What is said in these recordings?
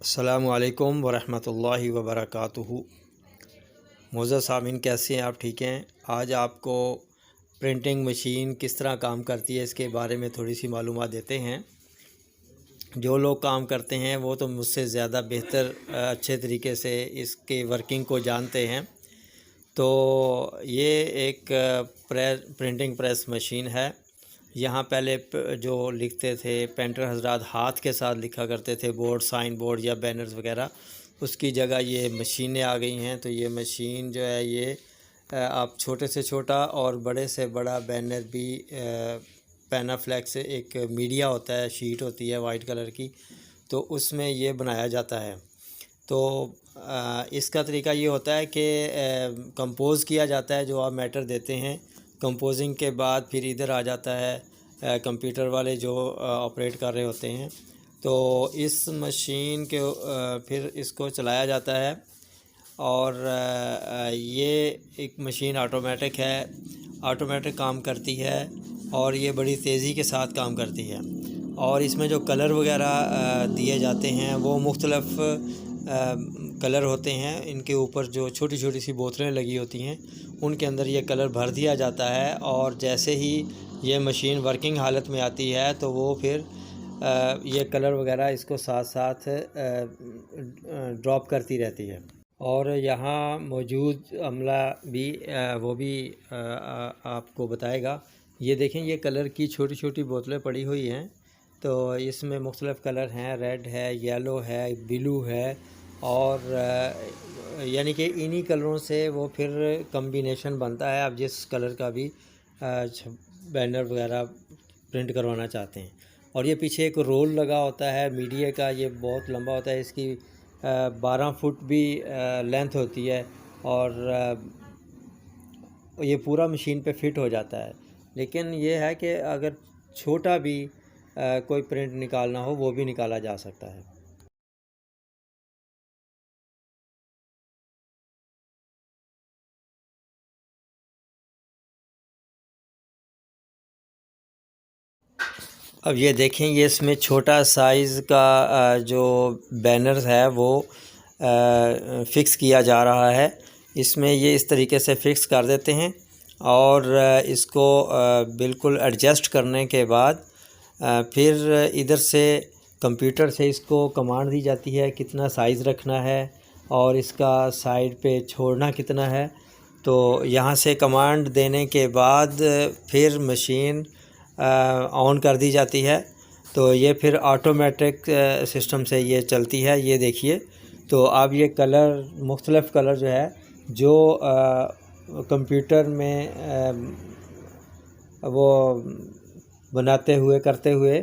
अस्सलामुअलैकुम वरहमतुल्लाहि वबरकातुहू। मोअज़्ज़ज़ सामीन, कैसे हैं आप? ठीक हैं। आज आपको प्रिंटिंग मशीन किस तरह काम करती है इसके बारे में थोड़ी सी मालूमात देते हैं। जो लोग काम करते हैं वो तो मुझसे ज़्यादा बेहतर अच्छे तरीके से इसके वर्किंग को जानते हैं। तो ये एक प्रिंटिंग प्रेस मशीन है। यहाँ पहले जो लिखते थे पेंटर हजरात हाथ के साथ लिखा करते थे, बोर्ड, साइन बोर्ड या बैनर्स वगैरह, उसकी जगह ये मशीनें आ गई हैं। तो ये मशीन जो है ये आप छोटे से छोटा और बड़े से बड़ा बैनर भी पैनाफ्लेक्स एक मीडिया होता है, शीट होती है वाइट कलर की, तो उसमें ये बनाया जाता है। तो इसका तरीका ये होता है कि कंपोज़ किया जाता है। जो आप मैटर देते हैं, कंपोजिंग के बाद फिर इधर आ जाता है कंप्यूटर वाले जो ऑपरेट कर रहे होते हैं। तो इस मशीन के फिर इसको चलाया जाता है। और ये एक मशीन ऑटोमेटिक है, ऑटोमेटिक काम करती है और ये बड़ी तेज़ी के साथ काम करती है। और इसमें जो कलर वगैरह दिए जाते हैं वो मुख्तलिफ़ कलर होते हैं। इनके ऊपर जो छोटी छोटी सी बोतलें लगी होती हैं उनके अंदर ये कलर भर दिया जाता है। और जैसे ही ये मशीन वर्किंग हालत में आती है तो वो फिर ये कलर वगैरह इसको साथ साथ ड्रॉप करती रहती है। और यहाँ मौजूद अमला भी वो भी आपको बताएगा। ये देखें, ये कलर की छोटी छोटी बोतलें पड़ी हुई हैं। तो इसमें मुख्तलिफ़ कलर हैं, रेड है, येलो है, ब्लू है, और यानी कि इन्हीं कलरों से वो फिर कम्बिनेशन बनता है। आप जिस कलर का भी बैनर वगैरह प्रिंट करवाना चाहते हैं। और ये पीछे एक रोल लगा होता है मीडिया का, ये बहुत लंबा होता है, इसकी 12 फुट भी लेंथ होती है। और ये पूरा मशीन पे फिट हो जाता है। लेकिन ये है कि अगर छोटा भी कोई प्रिंट निकालना हो वो भी निकाला जा सकता है। अब ये देखें, ये इसमें छोटा साइज़ का जो बैनर है वो फ़िक्स किया जा रहा है। इसमें ये इस तरीके से फ़िक्स कर देते हैं और इसको बिल्कुल एडजस्ट करने के बाद फिर इधर से कंप्यूटर से इसको कमांड दी जाती है कितना साइज़ रखना है और इसका साइड पे छोड़ना कितना है। तो यहाँ से कमांड देने के बाद फिर मशीन ऑन कर दी जाती है। तो ये फिर ऑटोमेटिक सिस्टम से ये चलती है। ये देखिए, तो अब ये कलर मुख्तलिफ़ कलर जो है जो कंप्यूटर में वो बनाते हुए करते हुए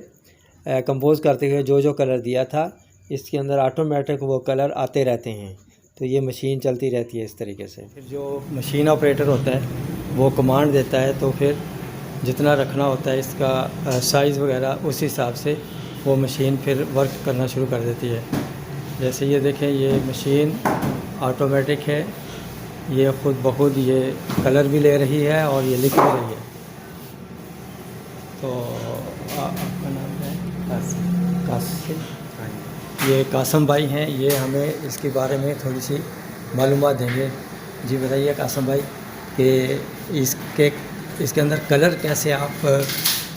कंपोज़ करते हुए जो कलर दिया था इसके अंदर ऑटोमेटिक वो कलर आते रहते हैं। तो ये मशीन चलती रहती है इस तरीके से। फिर जो मशीन ऑपरेटर होता है वो कमांड देता है, तो फिर जितना रखना होता है इसका साइज़ वगैरह उस हिसाब से वो मशीन फिर वर्क करना शुरू कर देती है। जैसे ये देखें, ये मशीन ऑटोमेटिक है, ये ख़ुद ब खुद ये कलर भी ले रही है और ये लिख भी रही है। तो आपका नाम है? कासिम। ये कासम भाई हैं, ये हमें इसके बारे में थोड़ी सी मालूमात देंगे। जी बताइए कासम भाई कि इसके अंदर कलर कैसे आप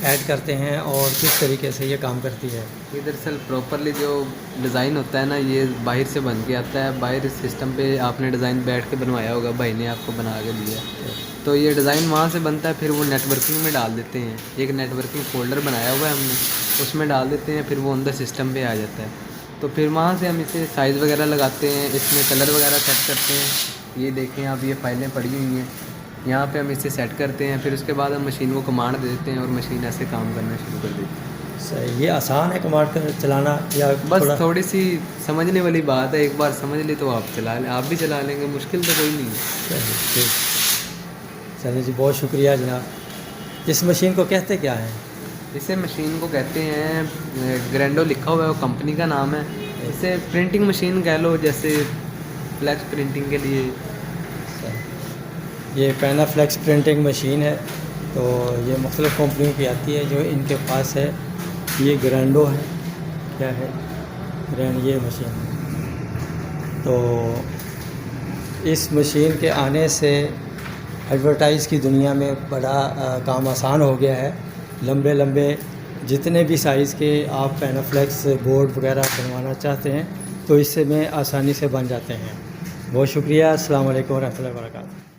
ऐड करते हैं और किस तरीके से ये काम करती है। ये दरअसल प्रॉपरली जो डिज़ाइन होता है ना, ये बाहर से बन के आता है। बाहर सिस्टम पे आपने डिज़ाइन बैठ के बनवाया होगा, भाई ने आपको बना के दिया। तो ये डिज़ाइन वहाँ से बनता है, फिर वो नेटवर्किंग में डाल देते हैं। एक नेटवर्किंग फ़ोल्डर बनाया हुआ है हमने, उसमें डाल देते हैं, फिर वो अंदर सिस्टम पे आ जाता है। तो फिर वहाँ से हम इसे साइज़ वगैरह लगाते हैं, इसमें कलर वगैरह सेट करते हैं। ये देखें आप, ये फाइलें पड़ी हुई हैं, यहाँ पे हम इसे सेट करते हैं। फिर उसके बाद हम मशीन को कमांड दे देते हैं और मशीन ऐसे काम करना शुरू कर देती है। सही, ये आसान है कमांड कर चलाना या बस थोड़ी सी समझने वाली बात है। एक बार समझ ले तो आप चला लें, आप भी चला लेंगे, मुश्किल तो कोई नहीं है। ठीक, चलिए जी, बहुत शुक्रिया जनाब। इस मशीन को कहते क्या है? इसे मशीन को कहते हैं ग्रैंडो, लिखा हुआ है वो कंपनी का नाम है। इसे प्रिंटिंग मशीन कह लो, जैसे फ्लैक्स प्रिंटिंग के लिए। ये पैनाफ्लेक्स प्रिंटिंग मशीन है। तो ये मुख्तलिफ़ कंपनियों की आती है। जो इनके पास है ये ग्रैंडो है, क्या है रैन ये मशीन। तो इस मशीन के आने से एडवर्टाइज़ की दुनिया में बड़ा काम आसान हो गया है। लंबे लंबे जितने भी साइज़ के आप पैनाफ्लेक्स बोर्ड वगैरह बनवाना चाहते हैं तो इससे में आसानी से बन जाते हैं। बहुत शुक्रिया। अस्सलाम वालेकुम रहमतुल्लाहि व बरकातहू।